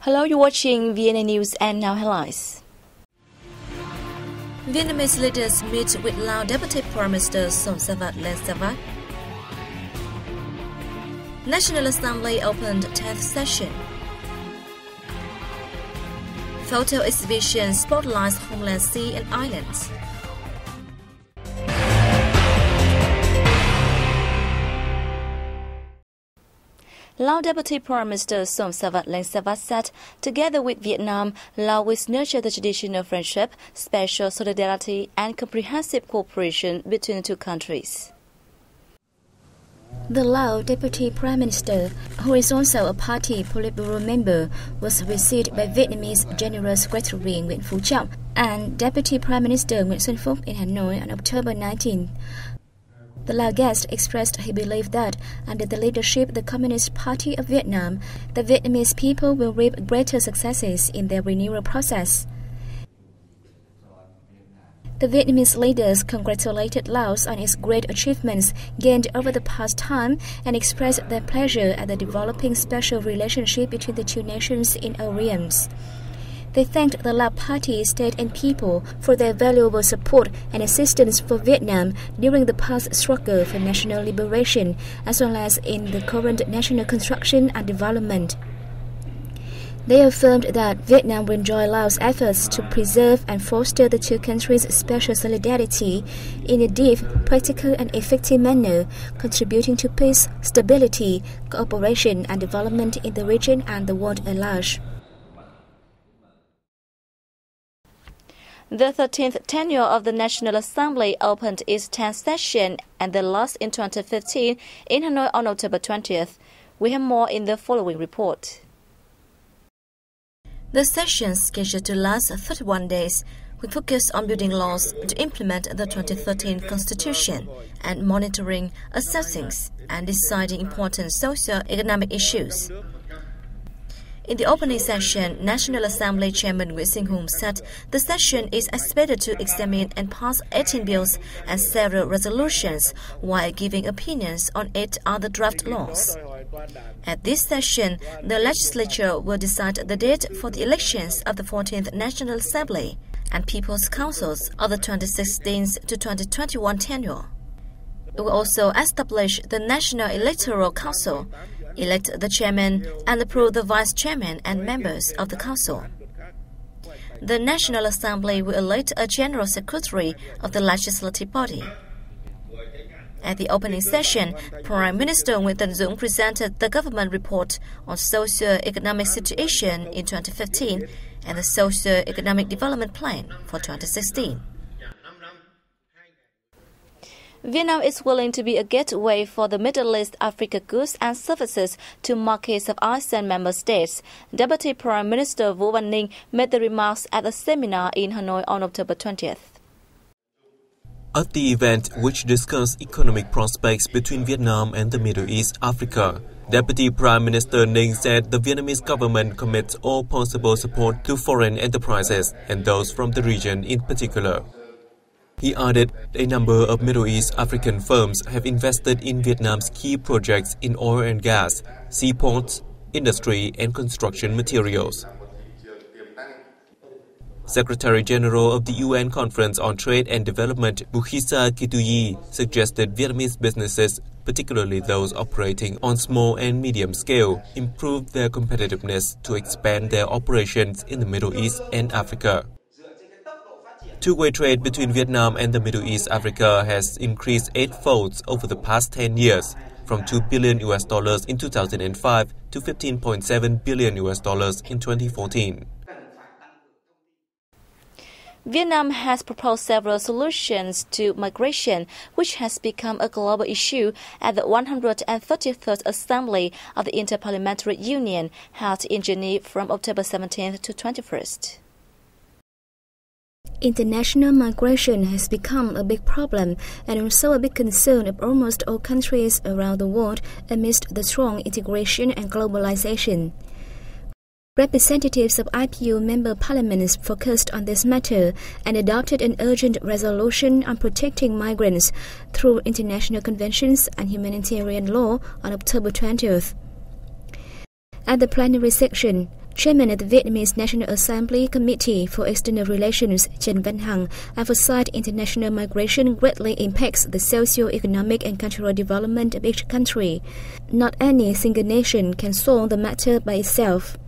Hello, you're watching VNA News and now headlines. Vietnamese leaders meet with Lao Deputy Prime Minister Somsavat Lensavat. National Assembly opened 10th session. Photo exhibition spotlights homeland sea and islands. Lao Deputy Prime Minister Somsavat Lensavat said, together with Vietnam, Laos will nurture the tradition of friendship, special solidarity and comprehensive cooperation between the two countries. The Lao Deputy Prime Minister, who is also a party Politburo member, was received by Vietnamese General Secretary Nguyễn Phú Trọng and Deputy Prime Minister Nguyễn Xuân Phúc in Hanoi on October 19. The Lao guest expressed he believed that, under the leadership of the Communist Party of Vietnam, the Vietnamese people will reap greater successes in their renewal process. The Vietnamese leaders congratulated Laos on its great achievements gained over the past time and expressed their pleasure at the developing special relationship between the two nations in all realms. They thanked the Lao Party, state and people for their valuable support and assistance for Vietnam during the past struggle for national liberation, as well as in the current national construction and development. They affirmed that Vietnam will join Laos' efforts to preserve and foster the two countries' special solidarity in a deep, practical and effective manner, contributing to peace, stability, cooperation and development in the region and the world at large. The 13th tenure of the National Assembly opened its 10th session and the last in 2015 in Hanoi on October 20th. We have more in the following report. The session, scheduled to last 31 days, will focus on building laws to implement the 2013 Constitution and monitoring, assessing and deciding important socio-economic issues. In the opening session, National Assembly Chairman Nguyễn Sinh Hùng said the session is expected to examine and pass 18 bills and several resolutions while giving opinions on 8 other draft laws. At this session, the legislature will decide the date for the elections of the 14th National Assembly and People's Councils of the 2016 to 2021 tenure. It will also establish the National Electoral Council, elect the chairman and approve the vice chairman and members of the council. The National Assembly will elect a general secretary of the legislative body. At the opening session, Prime Minister Nguyễn Tấn Dũng presented the government report on socio-economic situation in 2015 and the socio-economic development plan for 2016. Vietnam is willing to be a gateway for the Middle East Africa goods and services to markets of ASEAN member states. Deputy Prime Minister Vũ Văn Ninh made the remarks at a seminar in Hanoi on October 20th. At the event, which discussed economic prospects between Vietnam and the Middle East Africa, Deputy Prime Minister Ninh said the Vietnamese government commits all possible support to foreign enterprises and those from the region in particular. He added a number of Middle East African firms have invested in Vietnam's key projects in oil and gas, seaports, industry and construction materials. Secretary-General of the UN Conference on Trade and Development Bouchissa Kitui suggested Vietnamese businesses, particularly those operating on small and medium scale, improve their competitiveness to expand their operations in the Middle East and Africa. Two-way trade between Vietnam and the Middle East Africa has increased 8-fold over the past 10 years, from $2 billion in 2005 to $15.7 billion in 2014. Vietnam has proposed several solutions to migration, which has become a global issue at the 133rd Assembly of the Interparliamentary Union, held in Geneva from October 17th to 21st. International migration has become a big problem and also a big concern of almost all countries around the world amidst the strong integration and globalization. Representatives of IPU member parliaments focused on this matter and adopted an urgent resolution on protecting migrants through international conventions and humanitarian law on October 20th. At the plenary session, Chairman of the Vietnamese National Assembly Committee for External Relations, Trần Văn Hằng, emphasized international migration greatly impacts the socio-economic and cultural development of each country. Not any single nation can solve the matter by itself.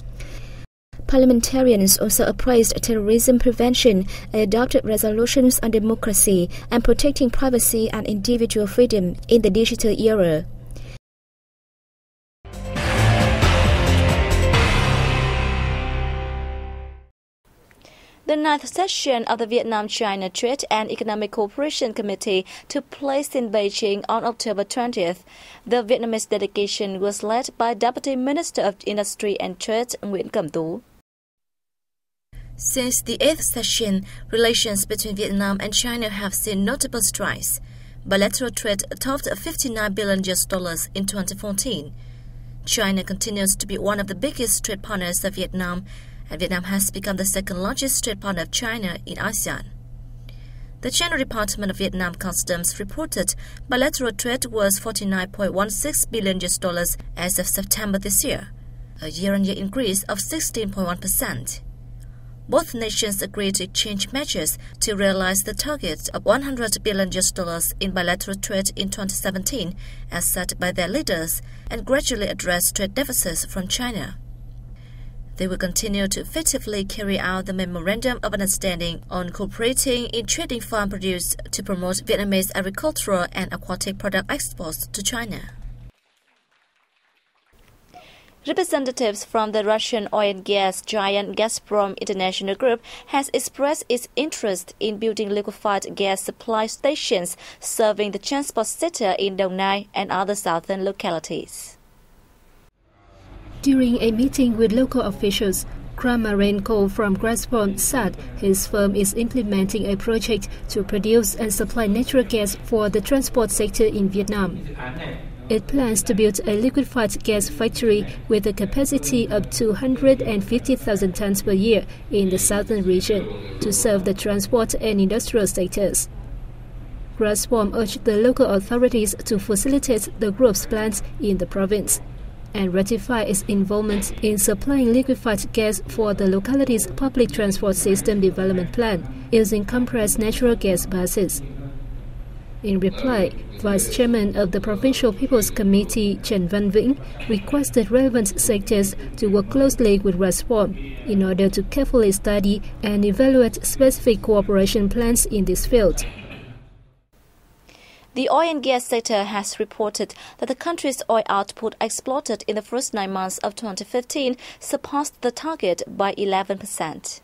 Parliamentarians also appraised terrorism prevention and adopted resolutions on democracy and protecting privacy and individual freedom in the digital era. The 9th session of the Vietnam-China Trade and Economic Cooperation Committee took place in Beijing on October 20th. The Vietnamese delegation was led by Deputy Minister of Industry and Trade Nguyễn Cẩm Tú. Since the 8th session, relations between Vietnam and China have seen notable strides. Bilateral trade topped $59 billion in 2014. China continues to be one of the biggest trade partners of Vietnam, and Vietnam has become the second largest trade partner of China in ASEAN. The China Department of Vietnam Customs reported bilateral trade was $49.16 billion as of September this year, a year-on-year increase of 16.1%. Both nations agreed to exchange measures to realize the target of $100 billion in bilateral trade in 2017, as set by their leaders, and gradually address trade deficits from China. They will continue to effectively carry out the Memorandum of Understanding on cooperating in trading farm produce to promote Vietnamese agricultural and aquatic product exports to China. Representatives from the Russian oil and gas giant Gazprom International Group has expressed its interest in building liquefied gas supply stations serving the transport sector in Đồng Nai and other southern localities. During a meeting with local officials, Kramarenko from Gazprom said his firm is implementing a project to produce and supply natural gas for the transport sector in Vietnam. It plans to build a liquefied gas factory with a capacity of 250,000 tons per year in the southern region to serve the transport and industrial sectors. Gazprom urged the local authorities to facilitate the group's plans in the province and ratify its involvement in supplying liquefied gas for the locality's public transport system development plan using compressed natural gas buses. In reply, Vice Chairman of the Provincial People's Committee Trần Văn Vĩnh requested relevant sectors to work closely with Gazprom in order to carefully study and evaluate specific cooperation plans in this field. The oil and gas sector has reported that the country's oil output exported in the first 9 months of 2015 surpassed the target by 11%.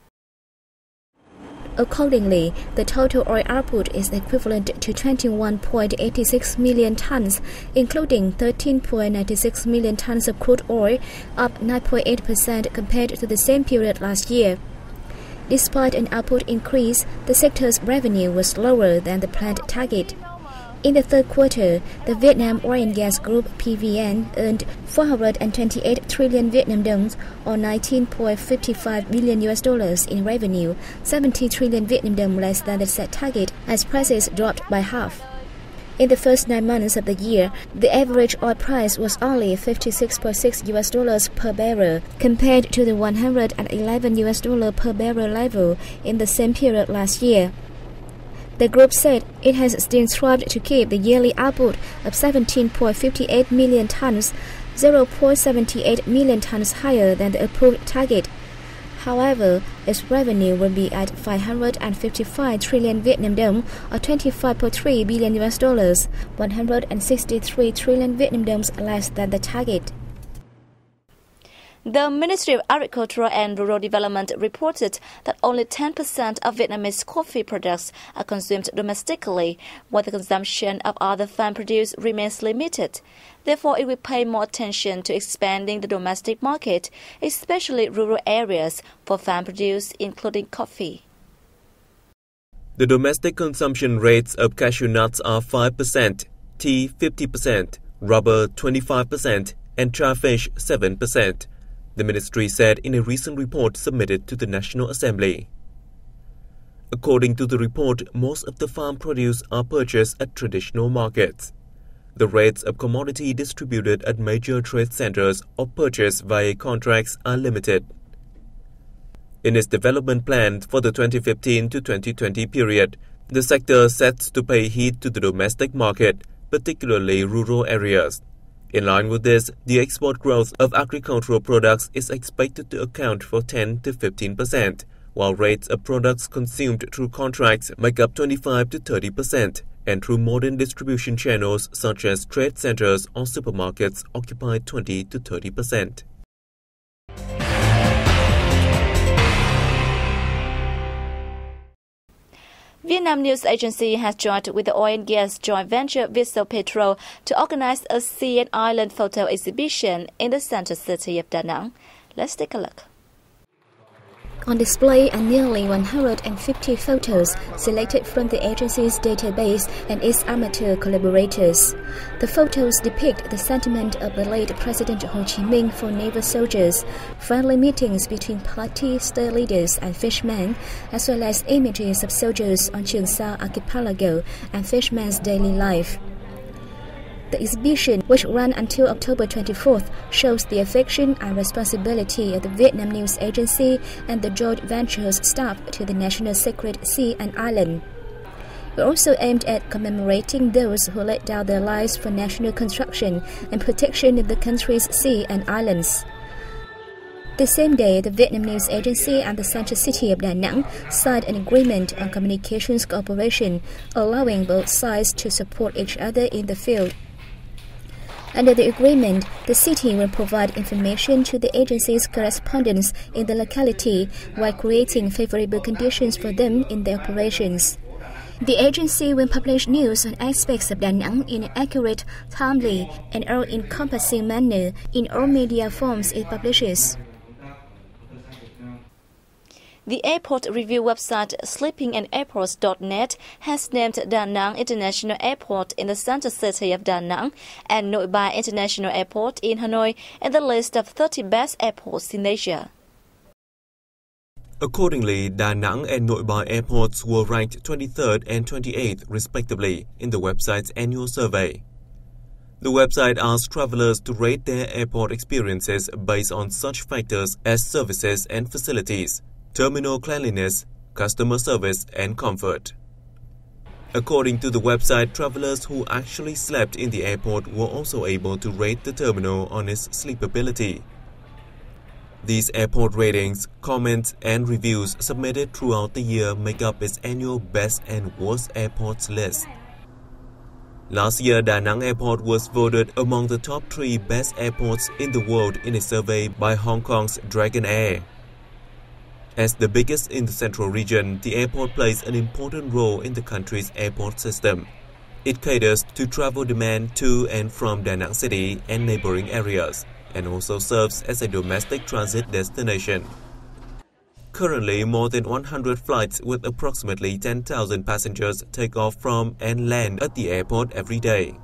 Accordingly, the total oil output is equivalent to 21.86 million tons, including 13.96 million tons of crude oil, up 9.8% compared to the same period last year. Despite an output increase, the sector's revenue was lower than the planned target. In the third quarter, the Vietnam Oil and Gas Group (PVN) earned 428 trillion Vietnam đồng, or $19.55 billion in revenue, 70 trillion Vietnam đồng less than the set target, as prices dropped by half. In the first 9 months of the year, the average oil price was only $56.6 per barrel, compared to the $111 per barrel level in the same period last year. The group said it has still strived to keep the yearly output of 17.58 million tons, 0.78 million tons higher than the approved target. However, its revenue will be at 555 trillion Vietnam đồng, or $25.3 billion, 163 trillion Vietnam đồng less than the target. The Ministry of Agriculture and Rural Development reported that only 10% of Vietnamese coffee products are consumed domestically, while the consumption of other farm produce remains limited. Therefore, it will pay more attention to expanding the domestic market, especially rural areas, for farm produce, including coffee. The domestic consumption rates of cashew nuts are 5%, tea 50%, rubber 25%, and charfish 7%. The ministry said in a recent report submitted to the National Assembly. According to the report, most of the farm produce are purchased at traditional markets. The rates of commodity distributed at major trade centers or purchased via contracts are limited. In its development plan for the 2015 to 2020 period, the sector sets to pay heed to the domestic market, particularly rural areas. In line with this, the export growth of agricultural products is expected to account for 10 to 15%, while rates of products consumed through contracts make up 25 to 30%, and through modern distribution channels such as trade centers or supermarkets occupy 20 to 30%. Vietnam News Agency has joined with the oil and gas joint venture Vietsopetrol to organize a sea and island photo exhibition in the center city of Da Nang. Let's take a look. On display are nearly 150 photos selected from the agency's database and its amateur collaborators. The photos depict the sentiment of the late President Ho Chi Minh for naval soldiers, friendly meetings between party state leaders and fishermen, as well as images of soldiers on Trường Sa archipelago and fishermen's daily life. The exhibition, which ran until October 24th, shows the affection and responsibility of the Vietnam News Agency and the joint venture's staff to the national sacred sea and island. It also aimed at commemorating those who laid down their lives for national construction and protection of the country's sea and islands. The same day, the Vietnam News Agency and the central city of Da Nang signed an agreement on communications cooperation, allowing both sides to support each other in the field. Under the agreement, the city will provide information to the agency's correspondents in the locality while creating favorable conditions for them in their operations. The agency will publish news on aspects of Da Nang in an accurate, timely, and all-encompassing manner in all media forms it publishes. The airport review website sleepingandairports.net has named Da Nang International Airport in the center city of Da Nang and Nội Bài International Airport in Hanoi in the list of 30 best airports in Asia. Accordingly, Da Nang and Nội Bài airports were ranked 23rd and 28th respectively in the website's annual survey. The website asks travelers to rate their airport experiences based on such factors as services and facilities, terminal cleanliness, customer service, and comfort. According to the website, travelers who actually slept in the airport were also able to rate the terminal on its sleepability. These airport ratings, comments, and reviews submitted throughout the year make up its annual best and worst airports list. Last year, Da Nang Airport was voted among the top 3 best airports in the world in a survey by Hong Kong's Dragon Air. As the biggest in the central region, the airport plays an important role in the country's airport system. It caters to travel demand to and from Da Nang City and neighboring areas, and also serves as a domestic transit destination. Currently, more than 100 flights with approximately 10,000 passengers take off from and land at the airport every day.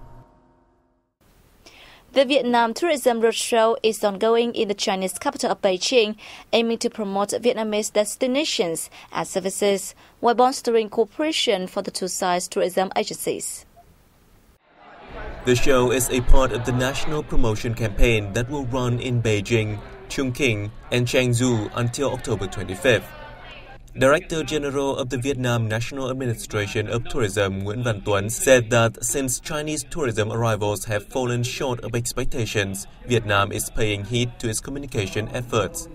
The Vietnam Tourism Roadshow is ongoing in the Chinese capital of Beijing, aiming to promote Vietnamese destinations and services while bolstering cooperation for the two sides' tourism agencies. The show is a part of the national promotion campaign that will run in Beijing, Chongqing, and Chengdu until October 25th. Director General of the Vietnam National Administration of Tourism Nguyễn Văn Tuấn said that since Chinese tourism arrivals have fallen short of expectations, Vietnam is paying heed to its communication efforts.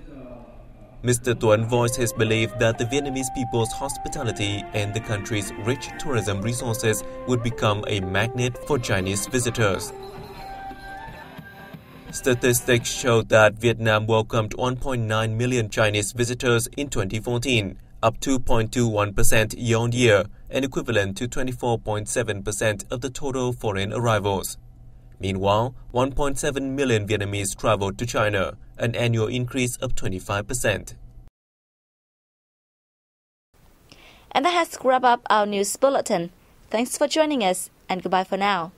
Mr. Tuấn voiced his belief that the Vietnamese people's hospitality and the country's rich tourism resources would become a magnet for Chinese visitors. Statistics showed that Vietnam welcomed 1.9 million Chinese visitors in 2014, up 2.21% year-on-year, and equivalent to 24.7% of the total foreign arrivals. Meanwhile, 1.7 million Vietnamese traveled to China, an annual increase of 25%. And that has wrapped up our news bulletin. Thanks for joining us, and goodbye for now.